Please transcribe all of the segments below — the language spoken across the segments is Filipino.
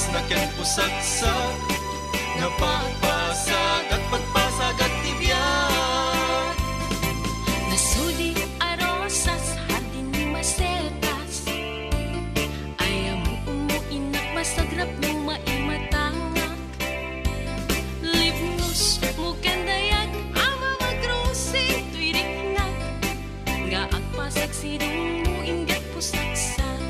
na ken pusagsak nga pagpasag at pagpasag at tibiyat. Nasudi arosas hardin ni masetas, ayaw mo umuinak masagrap mo maimatangak. Libnos mo kandayag ama magrusi tuiriknak, nga agpasag sidong mo ingat pusagsak.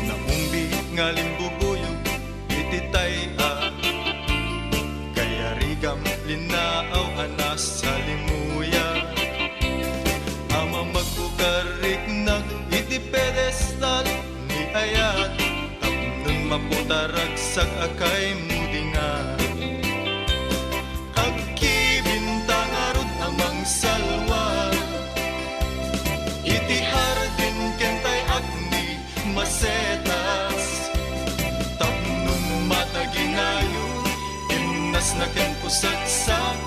Namumbi nga limbubuyog ititay kaya rigam linaaw anas sa limuya. Ama magbukarik nag iti pedestal ni ayat, tapnon maputarag sa akay mudingan. Agkibintang arod amang salwa, iti hardin kentay agni masetas, tapnon mataginayo imnas na ken pusagsak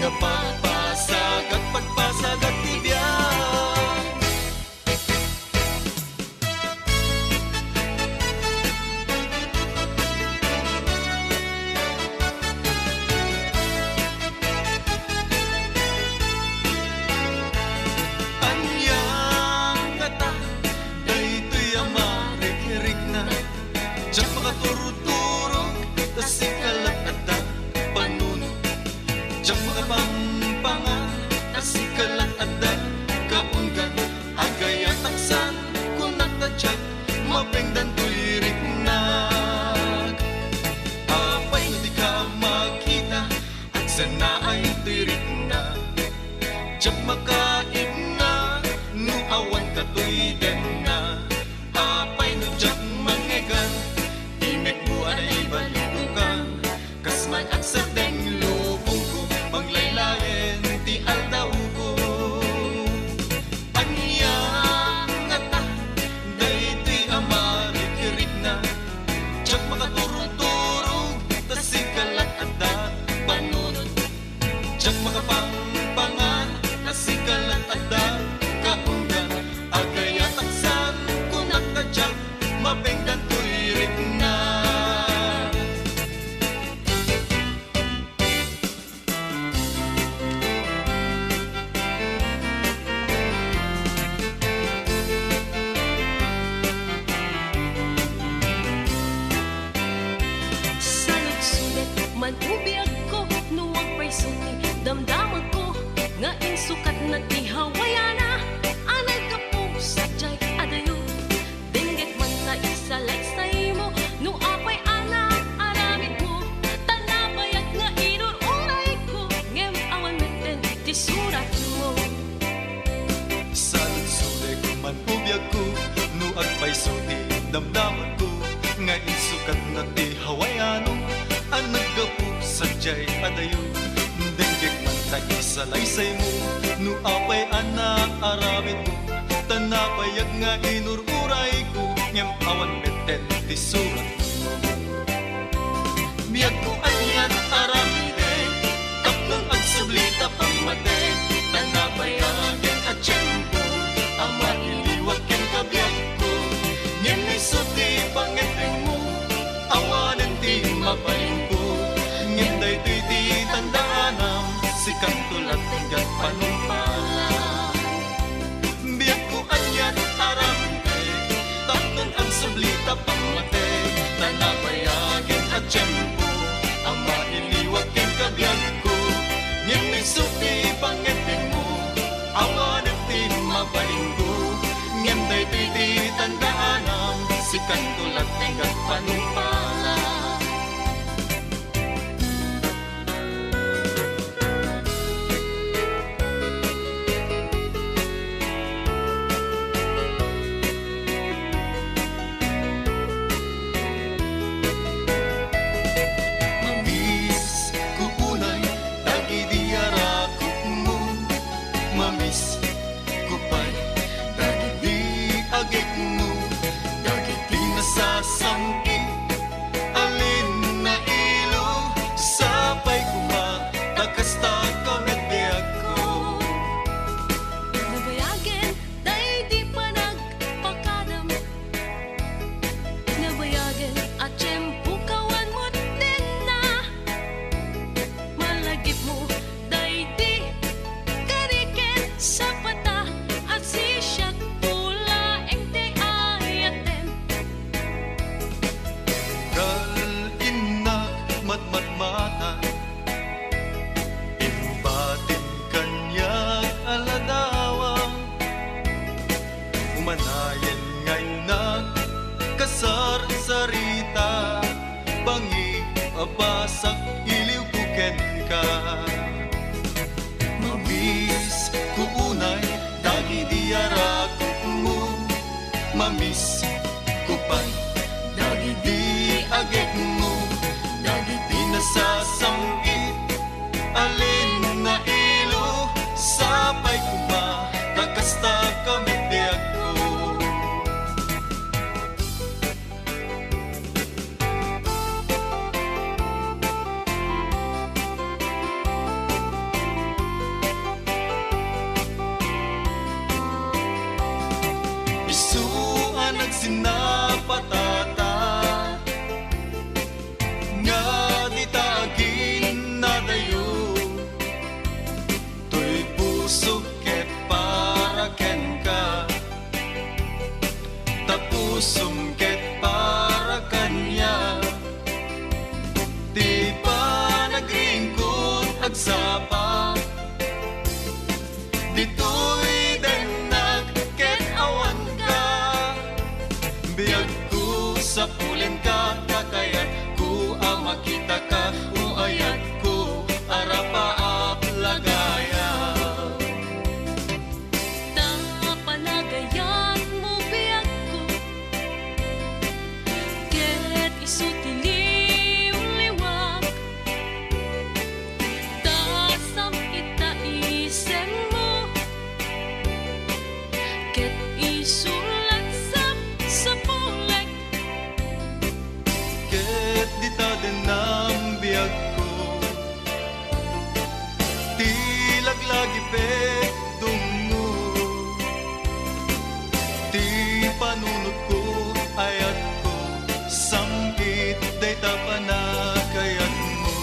nga pagpasag at pagpasag at tibiyat. Anyang kata daytoy amarik-rik na, diyak makaturo-turo tas ikalat at panuno, diyak makapampangan tas ikalat at kaunggan, agay at taksan kung natadyak mapengdan tuirik na. Apay no di ka makita at sana ay tuirik na, diyak makaib na no awan ka tuy den na. Apay no diyak mangegan imek mo ay balido ka, kasman at sa deng lubong ko panglaylayen ti aldaw ko. Anyang ata daytoy amarik-rik na, diyak makaturo-turo tas ikalat at panunod, diyak makapangpangan tas ikalat at kaunggan, agay at taksan kung natadyak mapengdan tuirik na. Sa nagsulit man ubiyag ko, nuwag pa'y suti damdamag ko, nga insukat na ti hawayana. Anay ka po sa jay adayo, dinggit man ta isalaysay mo, no apay anak aramid mo, tanabayag nga inururay ko, ngem awan meten ti surat mo. Sa nagsulik man ubiyag ko, no agpay suti damdaman ko, nga insukat na ti hawayano, ang naggapu sa jay adayo, denggek man ta isalaysay mo, no apay anak aramid mo, tanapayag nga inururay ko, ngem awan meten ti surat mo. Miyag ko anyan aramide, tapnon ang sublita pamate, tanapayagin at tiyempo, ama iliwag ken kabiyag ko, ngem isuti pangeteng mo, awanan ti mapaling ko, ngem daytoy ti tandaanam, si kantulat hanggang panumpala. Biyag ko anyan aramide, tapnon ang sublita pamate, tanapayagin at tiyempo, ama iliwag ken kabiyag ko, ngem isuti pangeteng mo, awanan ti mapaling ko, ngem daytoy ti tandaanam, si kantulat hanggang panumpala. Mamis ko unay dagidiyarakup mo, mamis ko pa'y dagidi agik mo, dagiti nasasangkit alin na ilo, sapay kumatakasta kamet biyag ko. Nabayagin, day di pa nagpakadam. Nabayagin, sarita bangi abasak iliw ko ken ka mamis ku unay dagi diara mo mamis ku pan dagi di agek mo dagi di nasasamit alin na ilo sapay kuma takasta kami di ako isuan nagsinapatata nga di tagin na dayo to'y pusok ket para ken ka tapusong ket para kanya di pa nagringkod agsapa dito'y denag ket awan ka biyag ko sa pulen ka kakayat ko ang makita ka uayat ko arapaap lagaya Panagayan mo biyak ko ket isutiliw liwak tasam itaisen mo ket isulat sa pulek ket di ta denam biyag ko ti laglagi pek dungo ti panunod ko ayat ko sambit day ta panakayat mo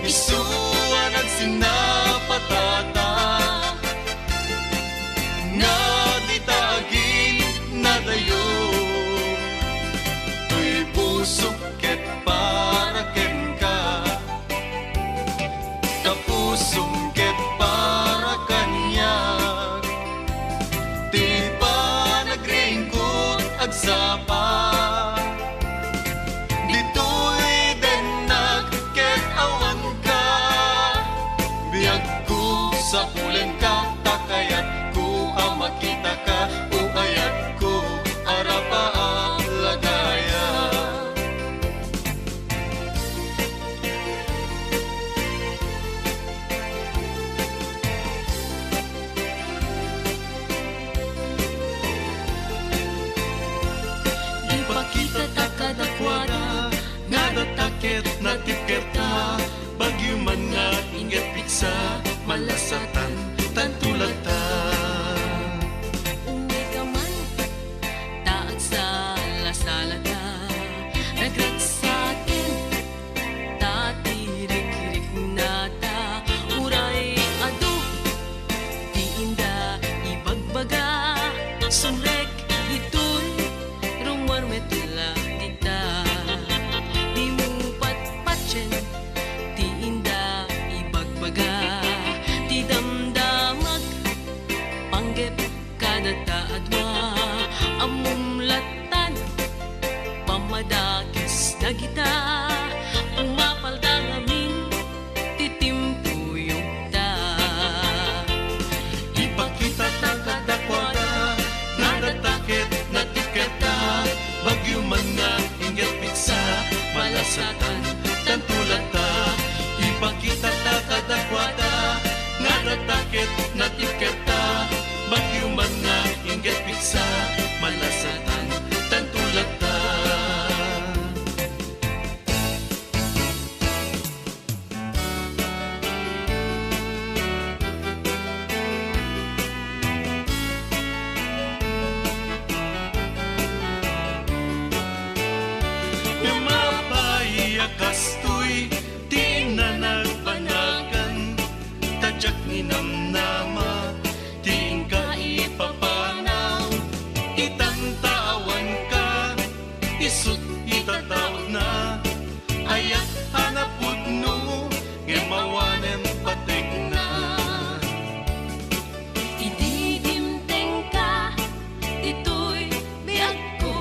isuan nagsinapatata nga di tagin na dayo to'y pusok ket para ken ka tapusong ket para kanya di pa nagringkod agsapa dito'y denag ket awan ka biyag ko sa pulen ka takayat ko ang makita ka uayat ko arapaap lagaya ipakita ta kadakwada nga natakit na tipkerta bagyo man nga ingat piksa malasatan tantulata uwi ka man taag sa lasalada nagragsakin tatirik-rik na ta uray ado di inda ibagbaga sumrek dito'y rumor metula dita di mo patpatchen di inda ibagbaga di damdamag panggep kada taadwa amumlatan pamadakis na kita umapalda ngamin titimpuyog ta ipakita ta kadakwada nga natakit na tipkerta bagyo man nga ingat piksa malasatan tantulata ipakita ta kadakwada nga natakit na tipkerta bagyo man nga ingat piksa malasatan tantulata kastoy di na nagbanagan tadyak ni namnama di ka ipapanaw itantawan ka isut itatawag na ayat hanapod no ngemawanem patek na ididimteng ka dito'y biag ko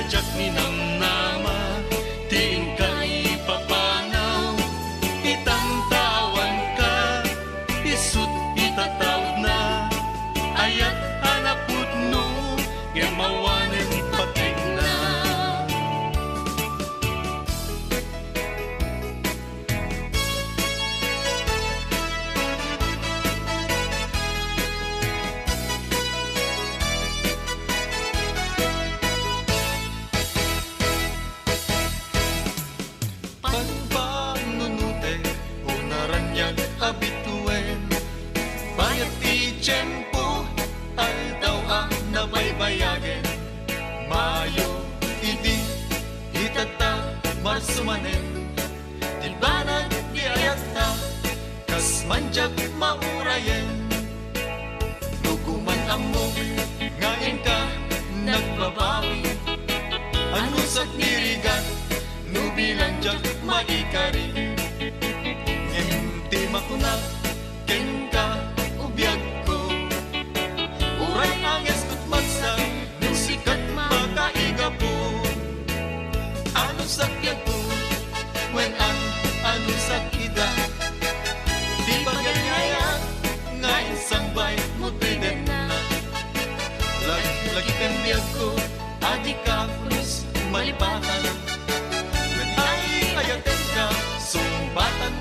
jak ni namnama, tiin kay papanaw, itantawan ka, isut itatawd na, ayat hanaput no, gemawanen pating na. Pagpanunute, unaranyag abituen, bayat ti tiyempo, aldaw ang nabaybayagen, Mayo, idi, itata, marsumanen, di banag di ayata, kas manjak maurayen, luguman amok, ngayon ka, nagbabawi, anusat nirigat, nubilanjak maikari, ngenti makunak, kengka, ubiyag ko, uray anges kut magsag, nusikat makaiga po, ano sakyan po, when ano sakida, di ba ganyayan, nga isang bay mo pwede na, lagi kanbiyag ko, adik ka krus, malipatan, when ay ayaten ka, sumbatan